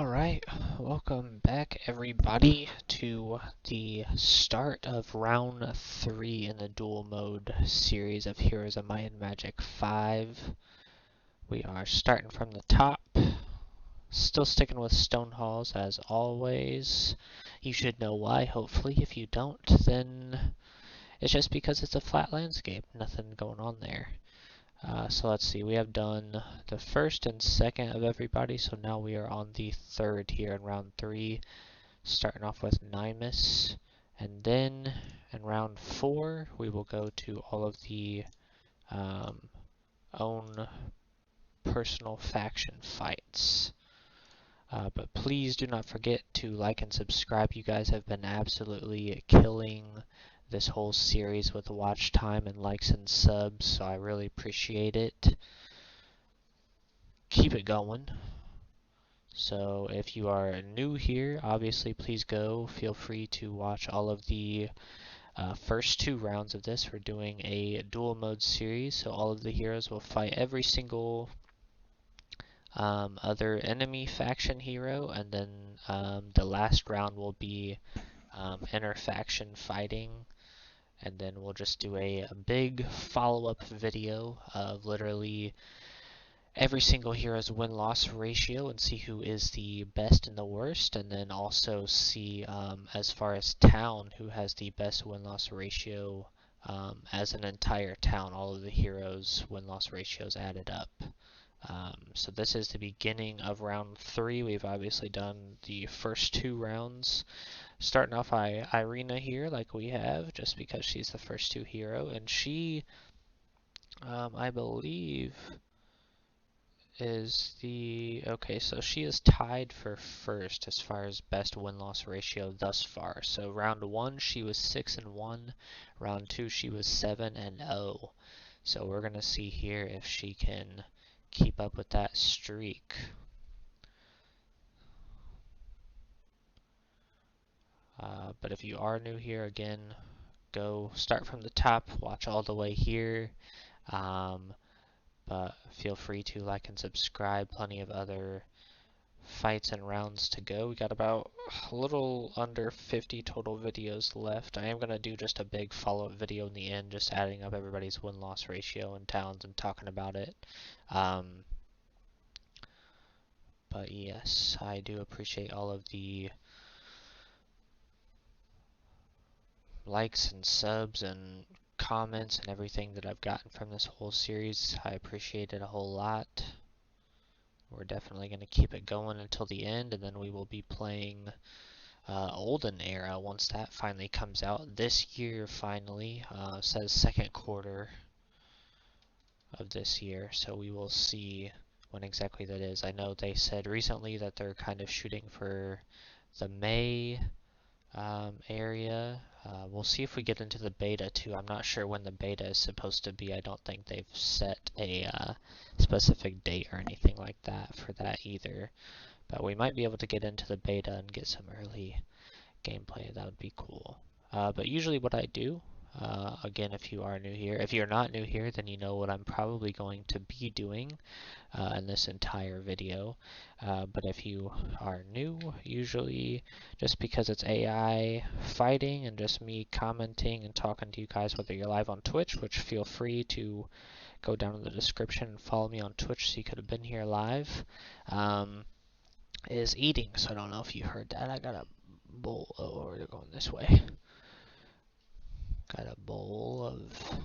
Alright, welcome back everybody to the start of round 3 in the dual mode series of Heroes of Might and Magic 5. We are starting from the top, still sticking with stone halls as always. You should know why, hopefully. If you don't, then it's just because it's a flat landscape, nothing going on there. So let's see, we have done the first and second of everybody, so now we are on the third here in round 3, starting off with Nymus, and then in round 4 we will go to all of the own personal faction fights. But please do not forget to like and subscribe. You guys have been absolutely killing this whole series with watch time and likes and subs, so I really appreciate it. Keep it going. So if you are new here, obviously please go. Feel free to watch all of the first 2 rounds of this. We're doing a dual mode series, so all of the heroes will fight every single other enemy faction hero, and then the last round will be inter-faction fighting. And then we'll just do a big follow-up video of literally every single hero's win-loss ratio and see who is the best and the worst, and then also see as far as town who has the best win-loss ratio as an entire town, all of the heroes' win-loss ratios added up. So this is the beginning of round 3. We've obviously done the first 2 rounds. Starting off by Irina here, like we have, just because she's the first 2 hero, and she, I believe, is the... okay, so she is tied for first as far as best win-loss ratio thus far. So round 1 she was 6-1, round 2 she was 7-0. So we're gonna see here if she can keep up with that streak. But if you are new here, again, go start from the top, watch all the way here. But feel free to like and subscribe. Plenty of other fights and rounds to go. We got about a little under 50 total videos left. I am going to do just a big follow-up video in the end, just adding up everybody's win-loss ratio and towns and talking about it. But yes, I do appreciate all of the likes and subs and comments and everything that I've gotten from this whole series. I appreciate it a whole lot. We're definitely going to keep it going until the end, and then we will be playing Olden Era once that finally comes out this year. Finally, it says second quarter of this year, so we will see when exactly that is. I know they said recently that they're kind of shooting for the May area. We'll see if we get into the beta too. I'm not sure when the beta is supposed to be. I don't think they've set a specific date or anything like that for that either. But we might be able to get into the beta and get some early gameplay. That would be cool. But usually what I do, again, if you are new here, if you're not new here, then you know what I'm probably going to be doing in this entire video. But if you are new, usually just because it's AI fighting and just me commenting and talking to you guys, whether you're live on Twitch, which feel free to go down in the description and follow me on Twitch so you could have been here live, is eating. So I don't know if you heard that. I got a bowl. Oh, they're going this way. Got a bowl of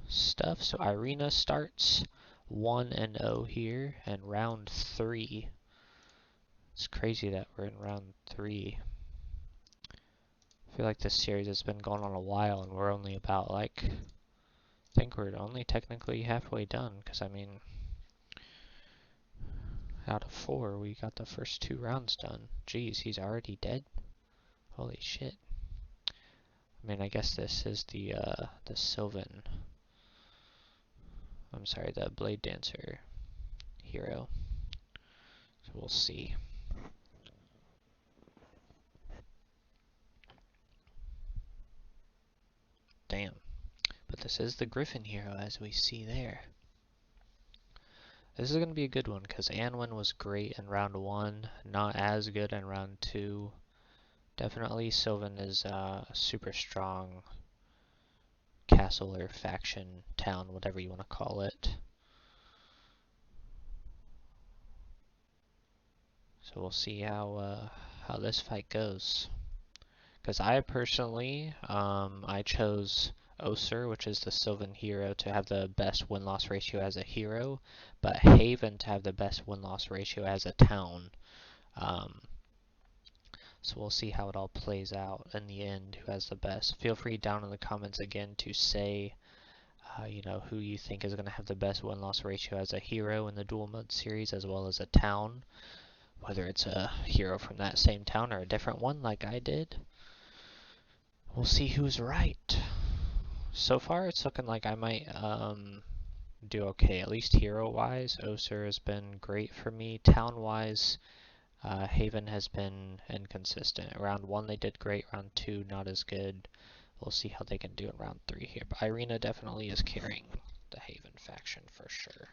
stuff. So Irina starts 1-0 here, and round 3. It's crazy that we're in round 3. I feel like this series has been going on a while, and we're only about, like, I think we're only technically halfway done, because I mean, out of 4, we got the first 2 rounds done. Jeez, he's already dead? Holy shit. I mean, I guess this is the Sylvan, I'm sorry, the Blade Dancer hero. So we'll see. Damn. But this is the Griffin hero, as we see there. This is going to be a good one because Anwen was great in round 1, not as good in round 2. Definitely Sylvan is a super strong castle or faction, town, whatever you want to call it. So we'll see how this fight goes. Because I personally, I chose Oser, which is the Sylvan hero, to have the best win-loss ratio as a hero, but Haven to have the best win-loss ratio as a town. So we'll see how it all plays out in the end, who has the best. Feel free down in the comments again to say, you know, who you think is going to have the best win-loss ratio as a hero in the Duel Mode series, as well as a town. Whether it's a hero from that same town or a different one like I did. We'll see who's right. So far, it's looking like I might do okay, at least hero-wise. Oser has been great for me. Town-wise, Haven has been inconsistent. Round 1 they did great, round 2 not as good. We'll see how they can do in round 3 here. But Irina definitely is carrying the Haven faction for sure.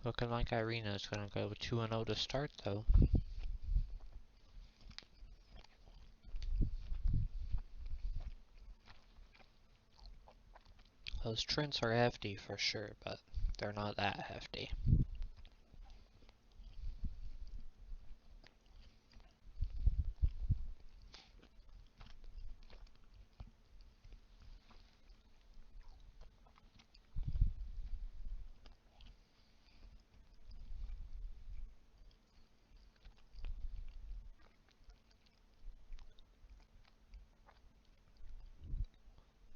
Looking like Irina is going to go 2-0 to start though. Those Trents are hefty for sure, but they're not that hefty.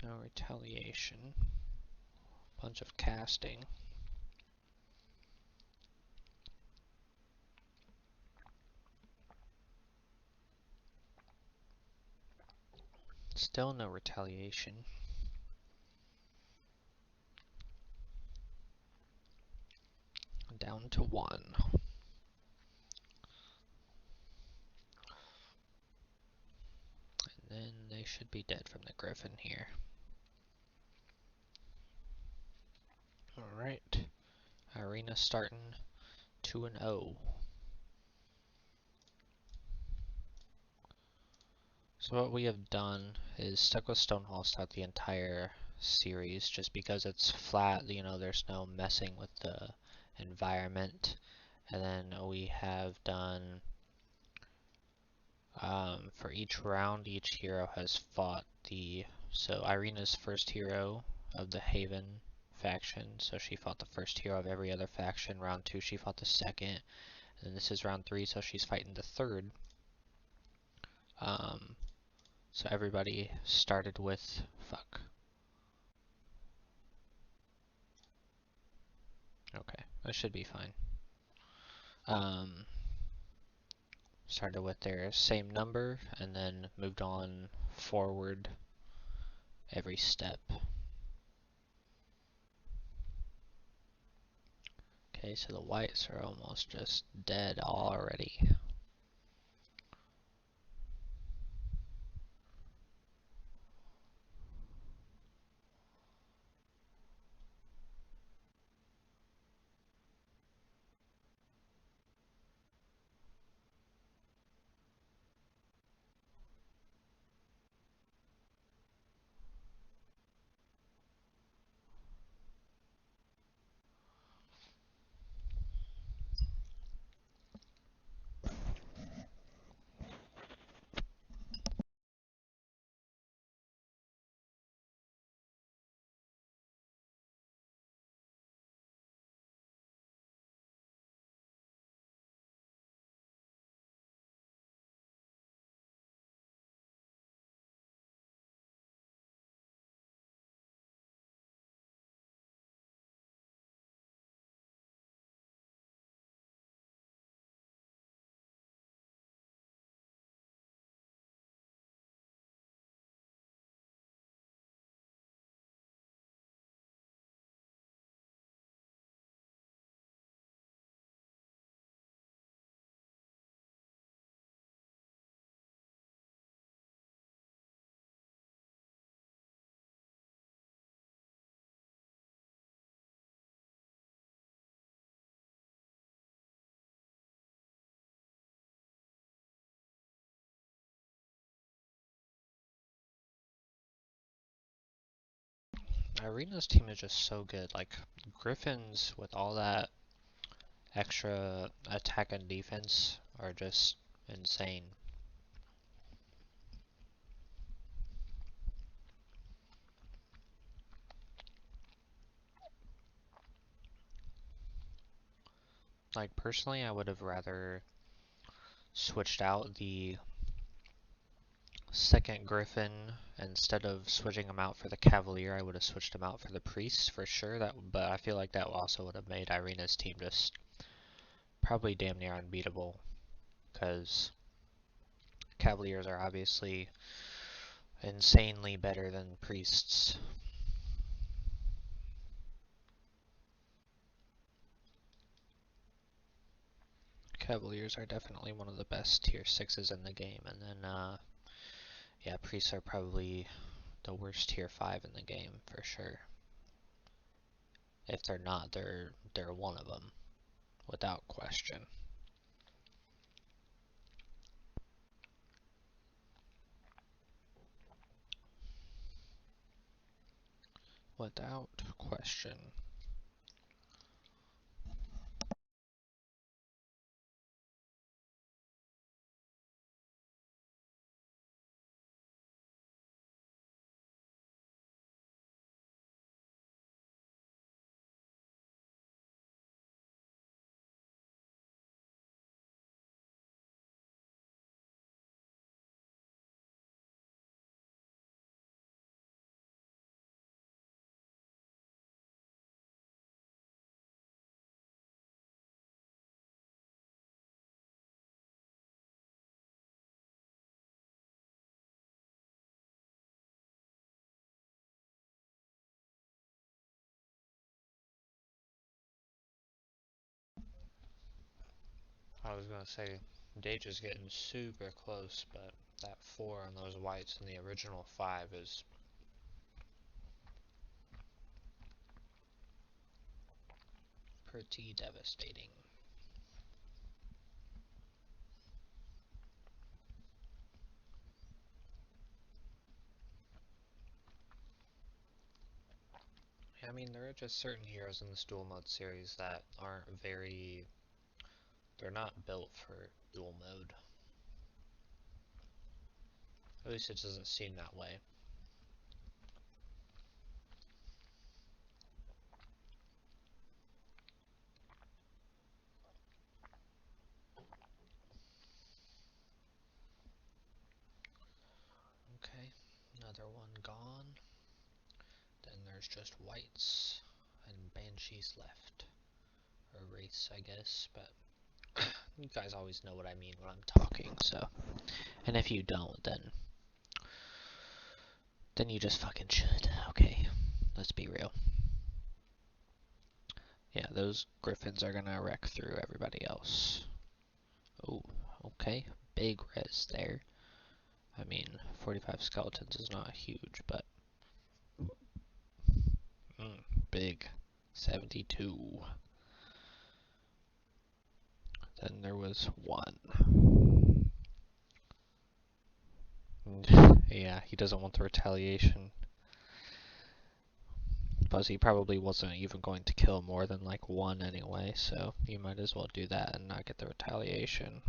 No retaliation. Bunch of casting. Still no retaliation. Down to 1. And then they should be dead from the Griffin here. Alright. Irina starting 2-0. So what we have done is stuck with Stonehalls throughout the entire series just because it's flat, you know, there's no messing with the environment. And then we have done, for each round, each hero has fought so Irina's first hero of the Haven faction, so she fought the first hero of every other faction. Round 2 she fought the second, and this is round 3, so she's fighting the third. So everybody started with, okay, that should be fine. Started with their same number and then moved on forward every step. Okay, so the whites are almost just dead already. Irina's team is just so good. Like, Griffins with all that extra attack and defense are just insane. Like, personally, I would have rather switched out the second Griffin instead of switching him out for the Cavalier. I would have switched him out for the Priest for sure. But I feel like that also would have made Irina's team just probably damn near unbeatable, because Cavaliers are obviously insanely better than Priests. Cavaliers are definitely one of the best tier 6s in the game, and then yeah, Priests are probably the worst tier 5 in the game for sure. If they're not, they're one of them, without question. Without question. I was gonna say, Dage is getting super close, but that 4 on those whites in the original 5 is pretty devastating. I mean, there are just certain heroes in this dual mode series that aren't very... they're not built for dual mode. At least it doesn't seem that way. Okay, another one gone. Then there's just whites and banshees left. Or wraiths, I guess, but you guys always know what I mean when I'm talking, so. And if you don't, then you just fucking should. Okay, let's be real. Yeah, those griffins are gonna wreck through everybody else. Oh, okay. Big res there. I mean, 45 skeletons is not huge, but big. 72. Then there was one. Yeah, he doesn't want the retaliation. Plus, he probably wasn't even going to kill more than like one anyway, so you might as well do that and not get the retaliation.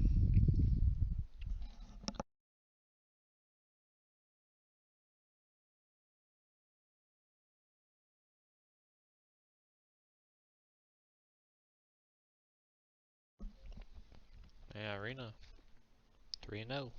Yeah, Irina. 3-0.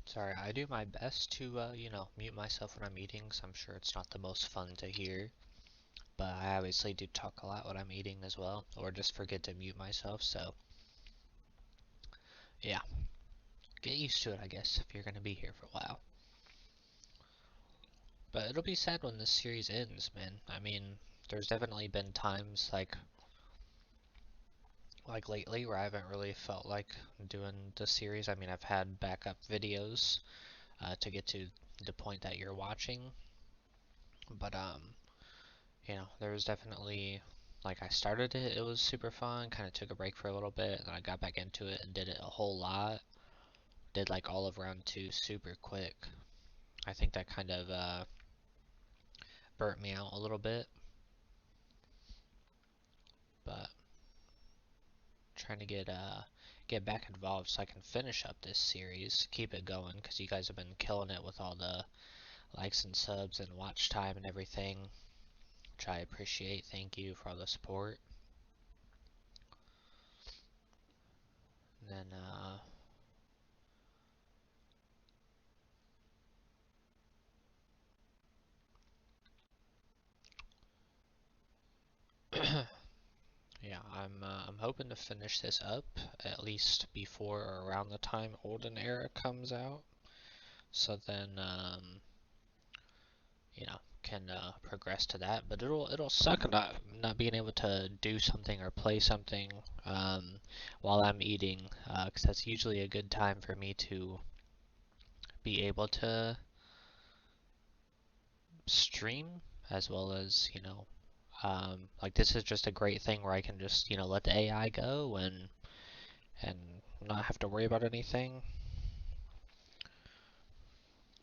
Sorry, I do my best to, mute myself when I'm eating, so I'm sure it's not the most fun to hear. But I obviously do talk a lot when I'm eating as well, or just forget to mute myself, so yeah. Get used to it, I guess, if you're gonna be here for a while. But it'll be sad when this series ends, man. I mean, there's definitely been times like lately where I haven't really felt like doing the series. I mean, I've had backup videos to get to the point that you're watching, but there was definitely like I started it, it was super fun, kind of took a break for a little bit, and then I got back into it and did it a whole lot. Did like all of round 2 super quick. I think that kind of burnt me out a little bit, but trying to get back involved so I can finish up this series, keep it going, because you guys have been killing it with all the likes and subs and watch time and everything, which I appreciate. Thank you for all the support. And then yeah, I'm hoping to finish this up at least before or around the time Olden Era comes out, so then can progress to that. But it'll suck not being able to do something or play something while I'm eating, because that's usually a good time for me to be able to stream as well as like this is just a great thing where I can just let the AI go and not have to worry about anything.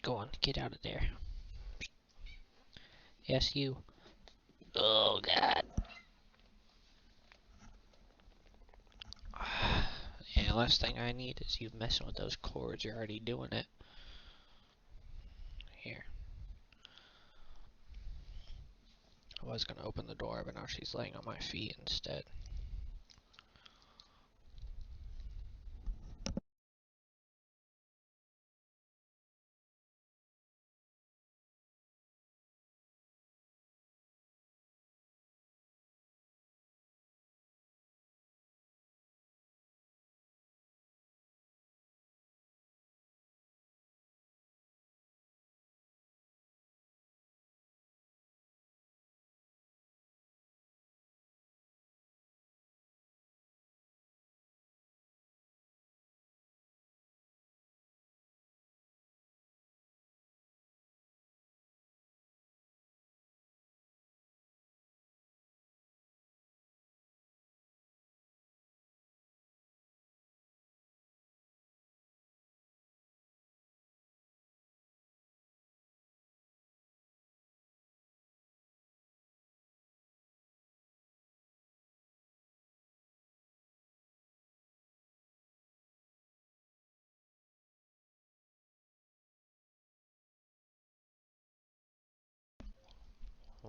Go on, get out of there. Yes, you. Oh God. Yeah, last thing I need is you messing with those cords. You're already doing it. Here. I was gonna open the door, but now she's laying on my feet instead.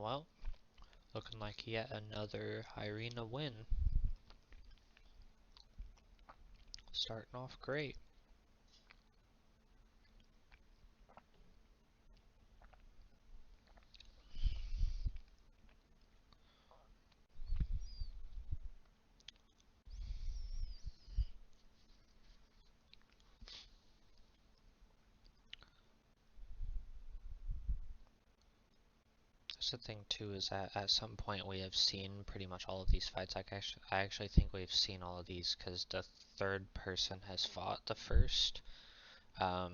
Well, looking like yet another Irina win. Starting off great. That's the thing too, is that at some point we have seen pretty much all of these fights. Like I actually think we've seen all of these because the third person has fought the first. I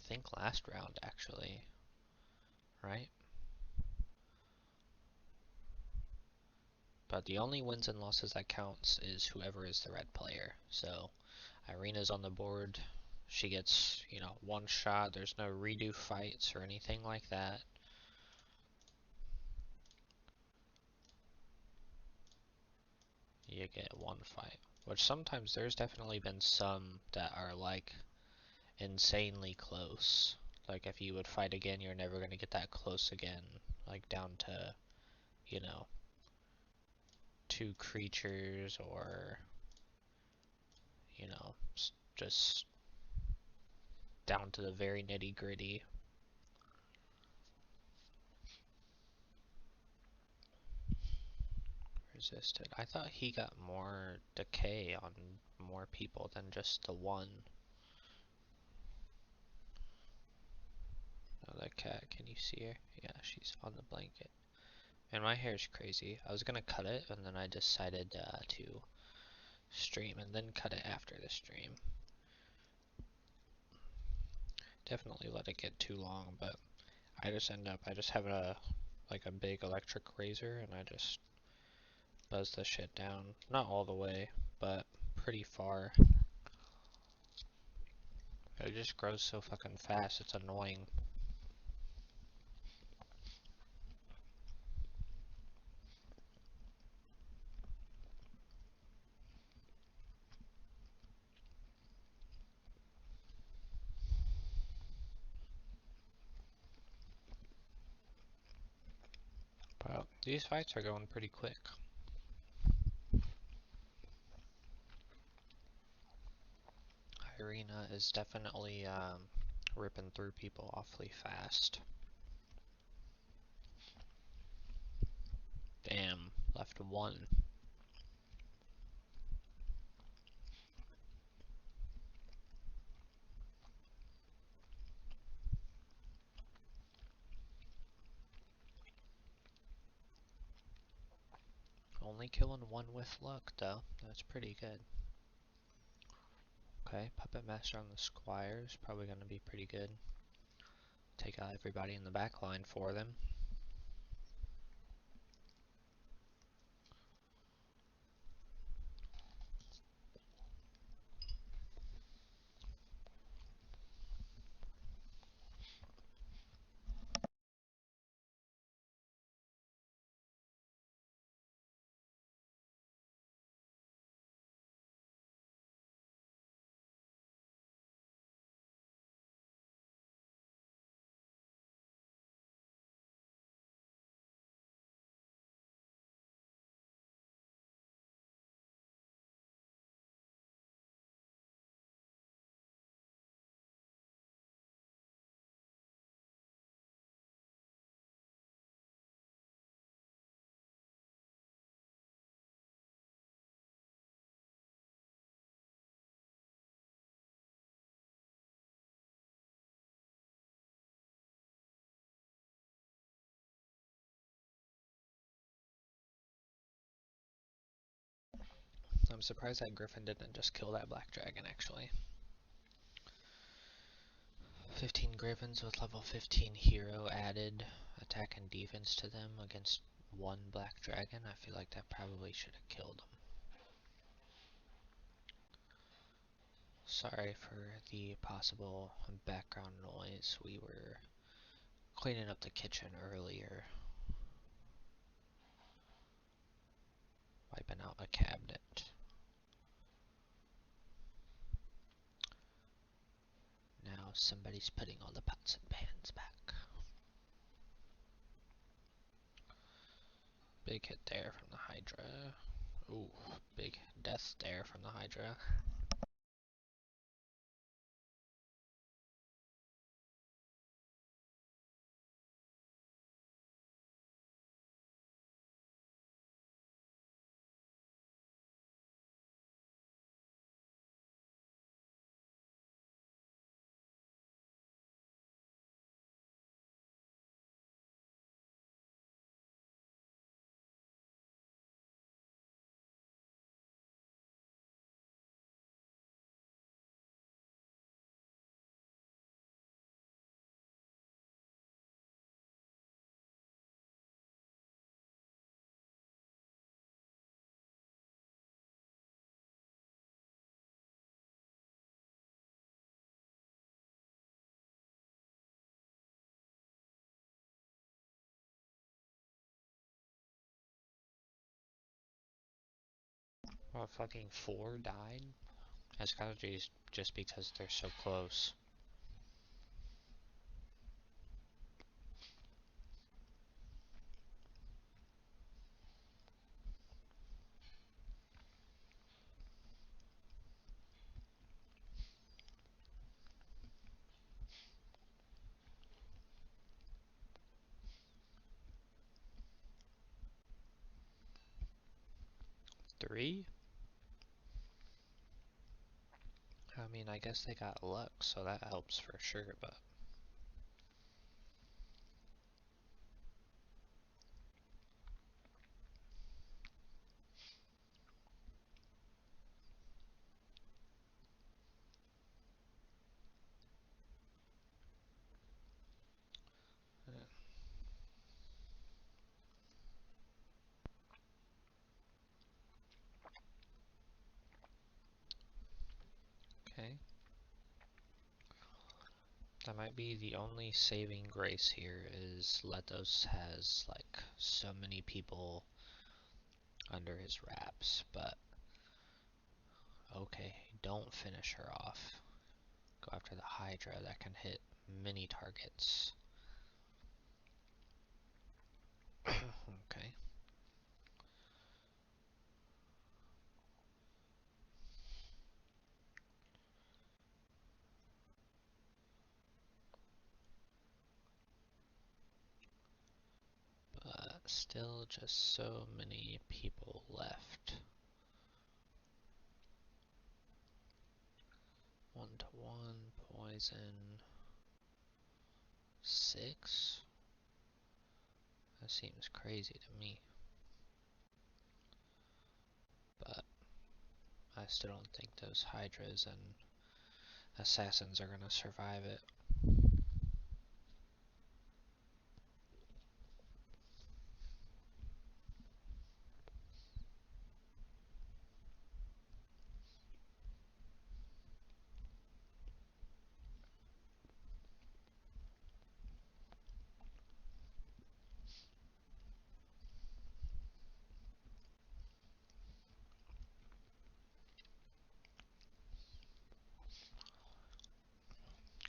think last round actually, right? But the only wins and losses that counts is whoever is the red player. So Irina's on the board. She gets, you know, one shot. There's no redo fights or anything like that. You get one fight. Which sometimes there's definitely been some that are like insanely close. Like if you would fight again, you're never gonna get that close again. Like down to, you know, two creatures or, you know, just down to the very nitty gritty. Resisted. I thought he got more decay on more people than just the one. Oh, that cat, can you see her? Yeah, she's on the blanket. And my hair's crazy. I was gonna cut it, and then I decided to stream and then cut it after the stream. Definitely let it get too long, but I just have like a big electric razor, and I just buzz the shit down. Not all the way, but pretty far. It just grows so fucking fast, it's annoying. But these fights are going pretty quick. Irina is definitely ripping through people awfully fast. Damn, left one. Only killing one with luck, though. That's pretty good. Okay, Puppet Master on the Squires. Probably going to be pretty good. Take out everybody in the back line for them. I'm surprised that Griffin didn't just kill that black dragon, actually. 15 Griffins with level 15 hero added attack and defense to them against one black dragon. I feel like that probably should have killed him. Sorry for the possible background noise. We were cleaning up the kitchen earlier, wiping out a cabinet. Now somebody's putting all the pots and pans back. Big hit there from the Hydra. Ooh, big death there from the Hydra. Well, fucking 4 died? That's gotta be just because they're so close. Three? I mean, I guess they got luck, so that helps for sure, but... Okay. That might be the only saving grace here is Letos has, like, so many people under his wraps, but... Okay, don't finish her off. Go after the Hydra that can hit many targets. Okay. But still just so many people left. 1-to-1, poison, 6? That seems crazy to me. But I still don't think those Hydras and Assassins are gonna survive it.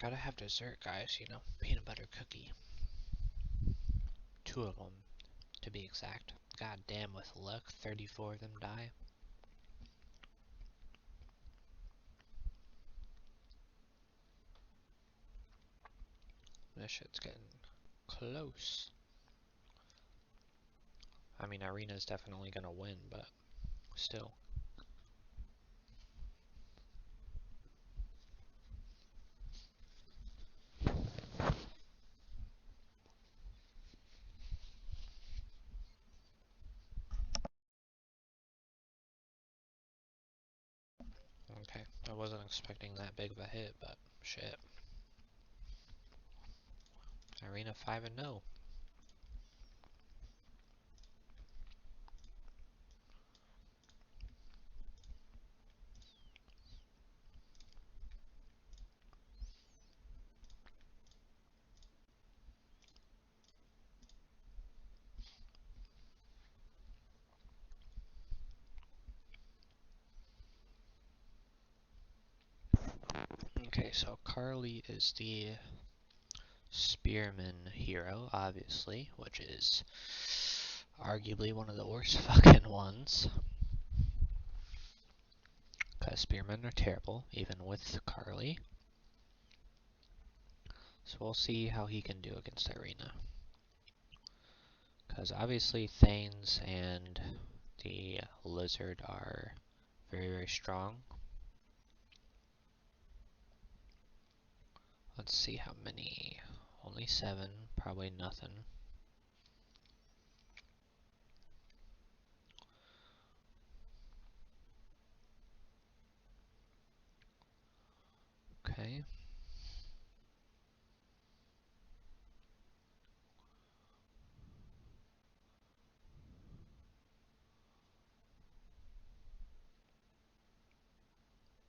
Gotta have dessert, guys, you know. Peanut butter cookie. 2 of them, to be exact. God damn, with luck, 34 of them die. This shit's getting close. I mean, Irina's definitely gonna win, but still. Okay, I wasn't expecting that big of a hit, but shit. Irina 5-0. Okay, so Carly is the spearman hero, obviously, which is arguably one of the worst fucking ones. Because spearmen are terrible, even with Carly. So we'll see how he can do against Irina. Because obviously Thanes and the Lizard are very, very strong. Let's see how many. Only 7, probably nothing. Okay.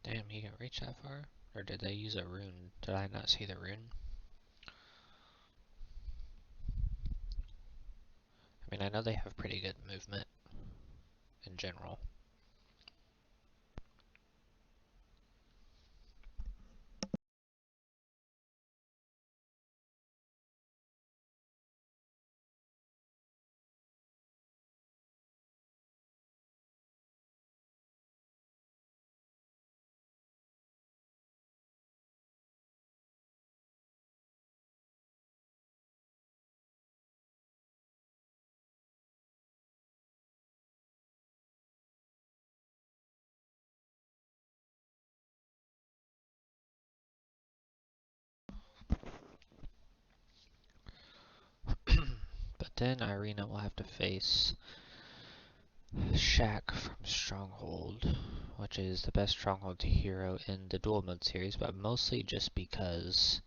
Damn, he can reach that far? Or did they use a rune? Did I not see the rune? I mean, I know they have pretty good movement in general. But then Irina will have to face Shack from Stronghold, which is the best Stronghold hero in the Duel mode series, but mostly just because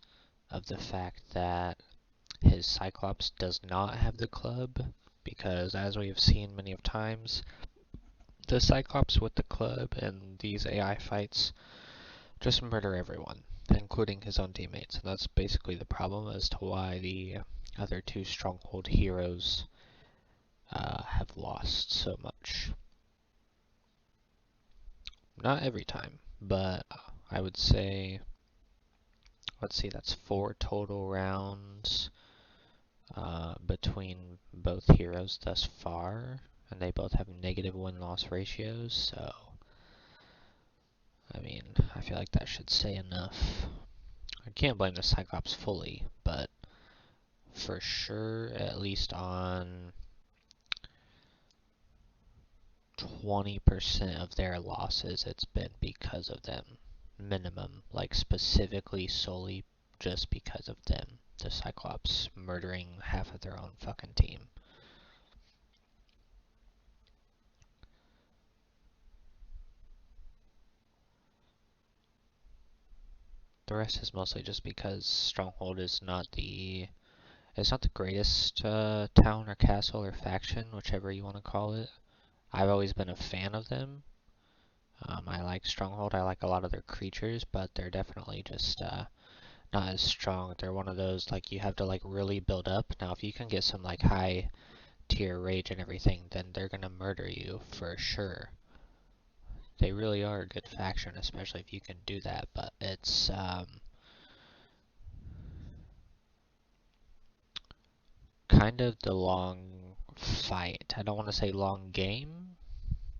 of the fact that his Cyclops does not have the club, because as we have seen many of times, the Cyclops with the club and these AI fights just murder everyone, including his own teammates, and that's basically the problem as to why the other 2 Stronghold heroes have lost so much. Not every time, but I would say, let's see, that's 4 total rounds between both heroes thus far, and they both have negative win-loss ratios, so I mean, I feel like that should say enough. I can't blame the Cyclops fully, but for sure, at least on 20% of their losses, it's been because of them. Minimum, like specifically solely just because of them. The Cyclops murdering half of their own fucking team. The rest is mostly just because Stronghold is not the greatest town or castle or faction, whichever you want to call it. I've always been a fan of them. I like Stronghold, I like a lot of their creatures, but they're definitely just not as strong. They're one of those, like, you have to like really build up. Now if you can get some like high tier rage and everything, then they're gonna murder you for sure. They really are a good faction, especially if you can do that, but it's kind of the long fight. I don't want to say long game,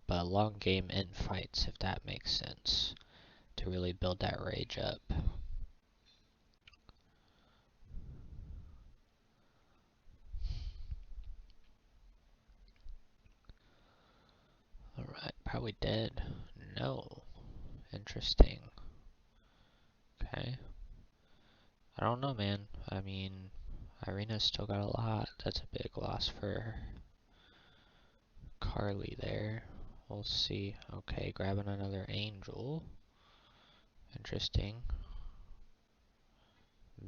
but long game in fights, if that makes sense, to really build that rage up. Alright, probably dead. No. Interesting. Okay. I don't know, man. I mean, Irina's still got a lot. That's a big loss for Carly there. We'll see. Okay, grabbing another angel. Interesting.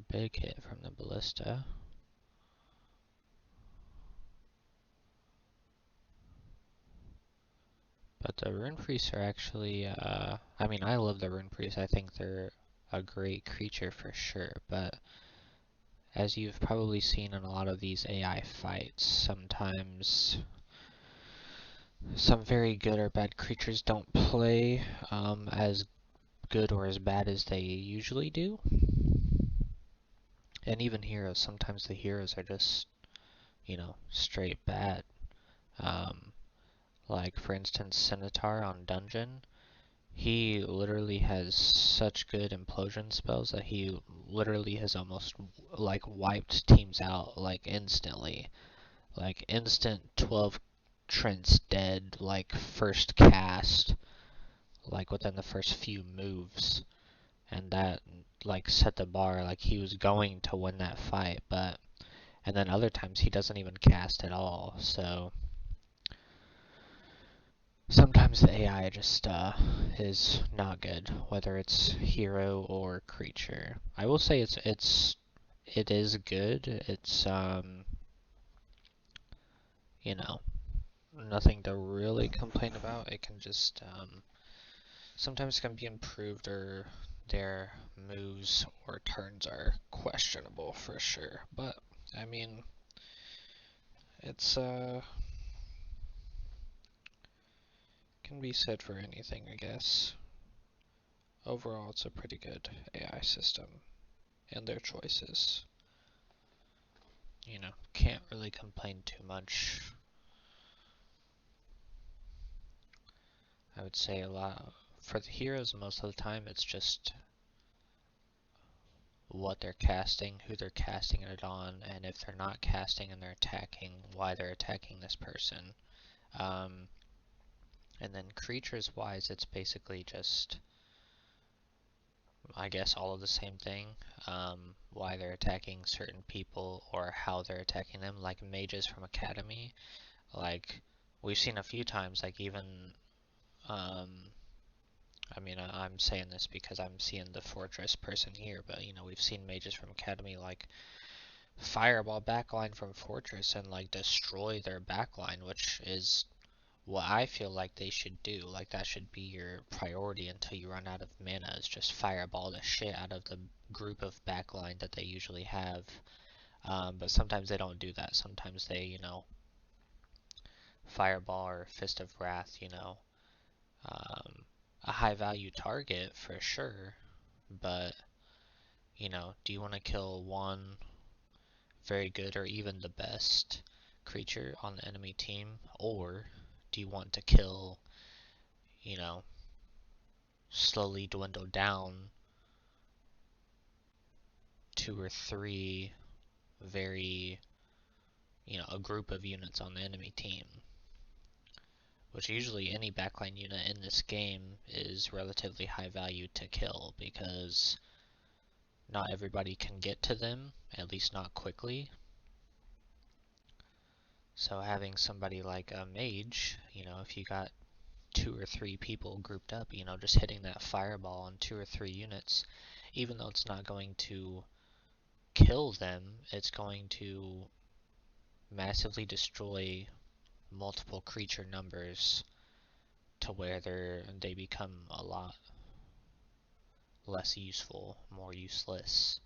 Big hit from the ballista. But the rune priests are actually, I mean, I love the rune priests. I think they're a great creature for sure. But as you've probably seen in a lot of these AI fights, sometimes some very good or bad creatures don't play as good or as bad as they usually do. And even heroes, sometimes the heroes are just, you know, straight bad. Um, like for instance, Centaur on Dungeon, he literally has such good implosion spells that he literally has almost like wiped teams out like instantly. Like instant 12 Trents dead, like first cast, like within the first few moves. And that like set the bar, like he was going to win that fight, but and then other times he doesn't even cast at all. So sometimes the AI just is not good, whether it's hero or creature. I will say it is good. It's you know, nothing to really complain about. It can just sometimes can be improved, or their moves or turns are questionable for sure. But I mean, it's can be said for anything, I guess. Overall, it's a pretty good AI system and their choices. You know, can't really complain too much. I would say a lot for the heroes most of the time it's just what they're casting, who they're casting it on, and if they're not casting and they're attacking, why they're attacking this person. Um, and then creatures wise, it's basically just, I guess, all of the same thing. Why they're attacking certain people or how they're attacking them, like mages from Academy. Like, we've seen a few times, like even, um, I mean, I'm saying this because I'm seeing the fortress person here, but you know, we've seen mages from Academy like fireball backline from fortress and like destroy their backline, which is what I feel like they should do. Like that should be your priority until you run out of mana, is just fireball the shit out of the group of backline that they usually have. But sometimes they don't do that. Sometimes they, you know, fireball or fist of wrath, you know, um, a high value target for sure, but you know, do you want to kill one very good or even the best creature on the enemy team, or do you want to kill, you know, slowly dwindle down two or three very, you know, a group of units on the enemy team? Which usually any backline unit in this game is relatively high value to kill because not everybody can get to them, at least not quickly. So having somebody like a mage, you know, if you got two or three people grouped up, you know, just hitting that fireball on two or three units, even though it's not going to kill them, it's going to massively destroy multiple creature numbers to where they become a lot less useful, more useless.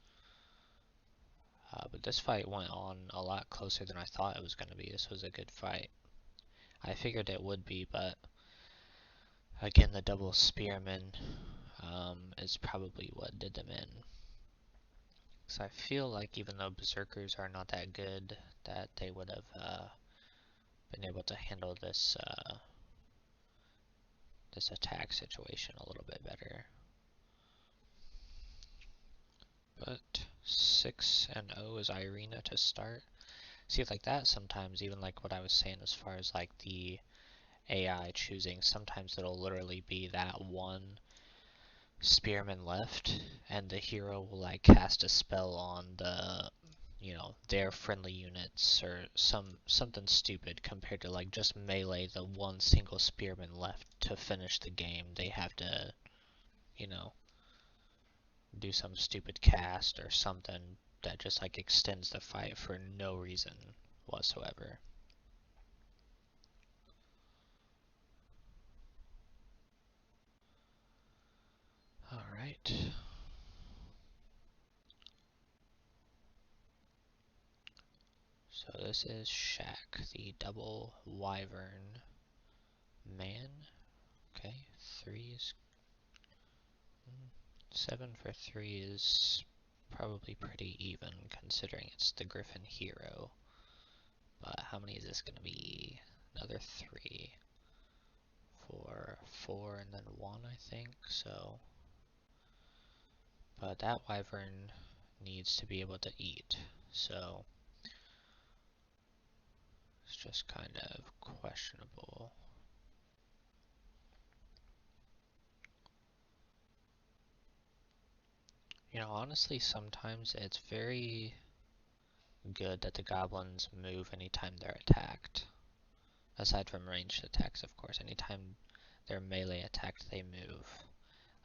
But this fight went on a lot closer than I thought it was going to be. This was a good fight. I figured it would be, but again, the double spearman is probably what did them in. So I feel like even though berserkers are not that good, that they would have been able to handle this this attack situation a little bit better. But 6-0 is Irina to start. See, like that sometimes, even like what I was saying as far as like the AI choosing, sometimes it'll literally be that one spearman left, and the hero will like cast a spell on the, you know, their friendly units or something stupid compared to like just melee the one single spearman left to finish the game. They have to, you know, do some stupid cast or something that just like extends the fight for no reason whatsoever. Alright. So this is Shaq, the double wyvern man. Okay, 3 is 7 for 3 is probably pretty even considering it's the Griffin hero. But how many is this going to be? another 3, 4, 4, and then 1, I think. So, but that wyvern needs to be able to eat. So, it's just kind of questionable. You know, honestly, sometimes it's very good that the goblins move anytime they're attacked. Aside from ranged attacks, of course. Anytime they're melee attacked, they move.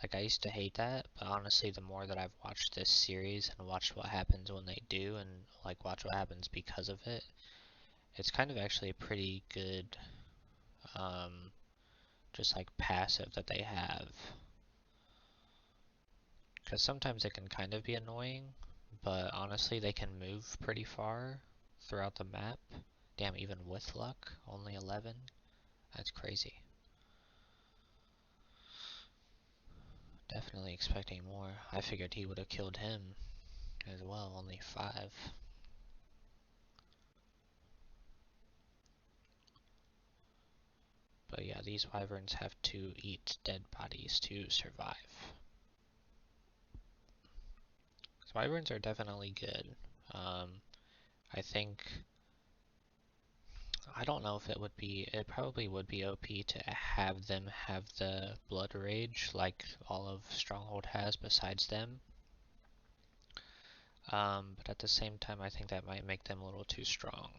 Like, I used to hate that, but honestly, the more that I've watched this series and watched what happens when they do, and like watch what happens because of it, it's kind of actually a pretty good, just like passive that they have. Because sometimes it can kind of be annoying, but honestly, they can move pretty far throughout the map. Damn, even with luck, only 11? That's crazy. Definitely expecting more. I figured he would have killed him as well, only 5. But yeah, these wyverns have to eat dead bodies to survive. So wyverns are definitely good. I think, I don't know if it probably would be OP to have them have the blood rage like all of Stronghold has besides them. But at the same time, I think that might make them a little too strong.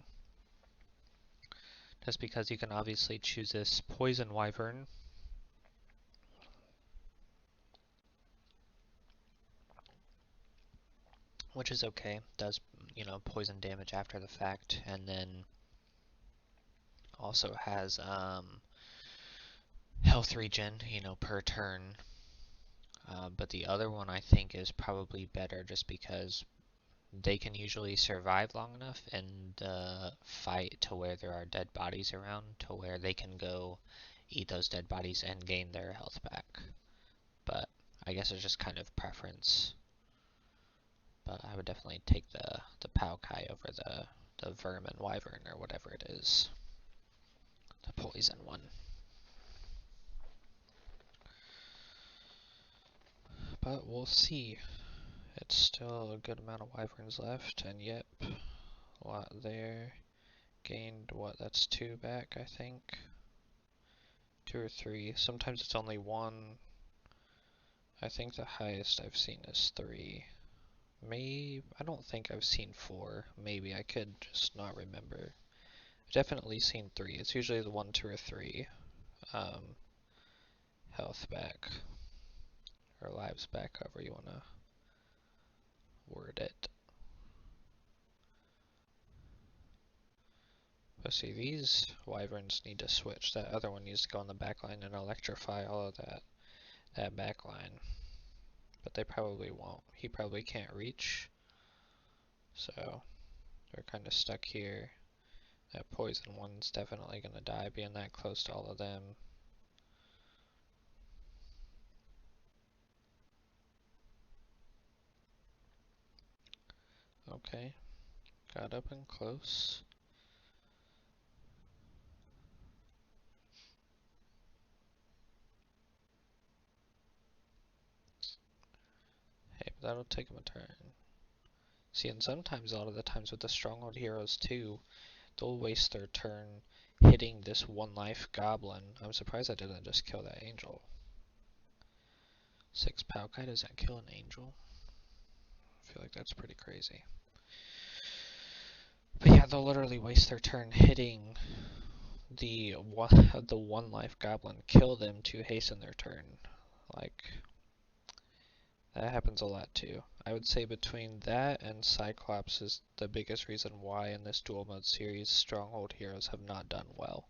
Just because you can obviously choose this poison wyvern, which is okay, does, you know, poison damage after the fact, and then also has health regen, you know, per turn. But the other one I think is probably better just because they can usually survive long enough in the fight to where there are dead bodies around to where they can go eat those dead bodies and gain their health back. But I guess it's just kind of preference. But I would definitely take the Palkai over the Vermin Wyvern or whatever it is. The poison one. But we'll see. It's still a good amount of wyverns left, and yep, a lot there. Gained, what, that's 2 back, I think? 2 or 3. Sometimes it's only 1. I think the highest I've seen is 3. Maybe, I don't think I've seen 4. Maybe, I could just not remember. I've definitely seen 3. It's usually the 1, 2, or 3 health back. Or lives back, however you want to word it. But see, these wyverns need to switch. That other one needs to go on the back line and electrify all of that back line. But they probably won't. He probably can't reach. So they're kind of stuck here. That poison one's definitely going to die being that close to all of them. Okay, got up and close. Hey, but that'll take him a turn. See, and sometimes, a lot of the times with the Stronghold heroes too, they'll waste their turn hitting this 1 life goblin. I'm surprised I didn't just kill that angel. 6 Palkai doesn't kill an angel. I feel like that's pretty crazy. But yeah, they'll literally waste their turn hitting the 1 life goblin, kill them to hasten their turn. Like, that happens a lot too. I would say between that and Cyclops is the biggest reason why in this dual mode series Stronghold heroes have not done well.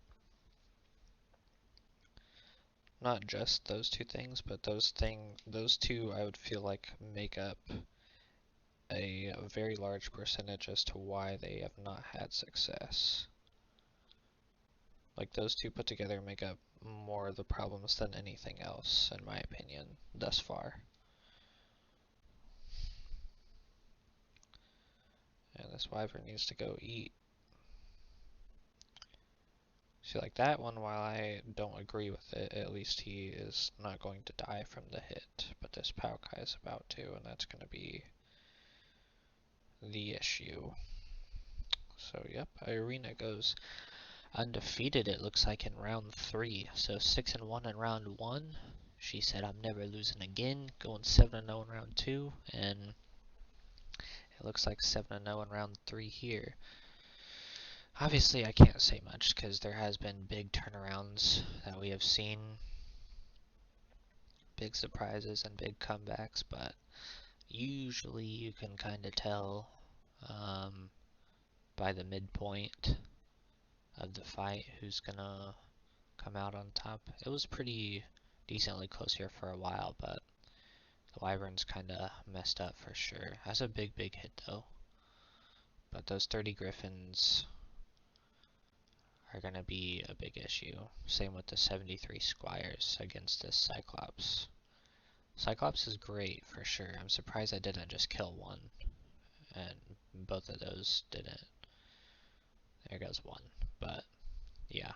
Not just those 2 things, but those 2 I would feel like make up a very large percentage as to why they have not had success. Like, those 2 put together make up more of the problems than anything else, in my opinion, thus far. And this wyvern needs to go eat. See, like that one, while I don't agree with it, at least he is not going to die from the hit. But this Palkai is about to, and that's going to be the issue. So, yep, Irina goes undefeated, it looks like, in round 3. So 6-1 in round 1. She said, I'm never losing again. Going 7-0 in round 2. And it looks like 7-0 in round 3 here. Obviously, I can't say much because there has been big turnarounds that we have seen. Big surprises and big comebacks, but usually you can kind of tell by the midpoint of the fight who's gonna come out on top. It was pretty decently close here for a while, but the Wyverns kinda messed up for sure. That's a big hit though. But those 30 Griffins are gonna be a big issue. Same with the 73 Squires against this Cyclops. Cyclops is great for sure. I'm surprised I didn't just kill one, and both of those didn't. There goes one. But yeah,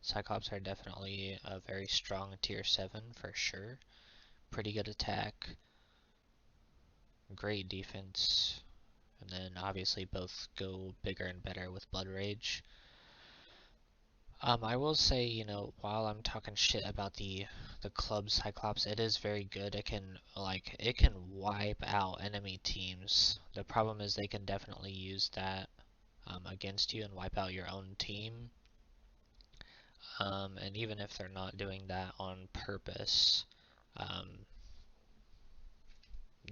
Cyclops are definitely a very strong tier 7 for sure. Pretty good attack, great defense, and then obviously both go bigger and better with Blood Rage. I will say, you know, while I'm talking shit about the club Cyclops, it is very good. It can wipe out enemy teams. The problem is they can definitely use that against you and wipe out your own team. And even if they're not doing that on purpose,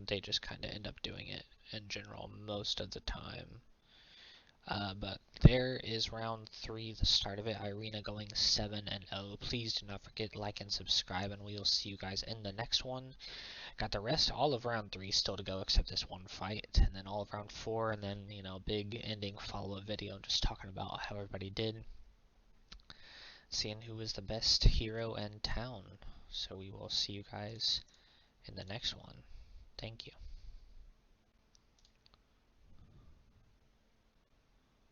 they just kind of end up doing it in general most of the time. But there is round 3, the start of it. Irina going 7-0. Please do not forget to like and subscribe, and we will see you guys in the next one. Got the rest, all of round 3 still to go, except this one fight, and then all of round 4, and then, you know, big ending follow-up video just talking about how everybody did, seeing who was the best hero in town. So we will see you guys in the next one. Thank you.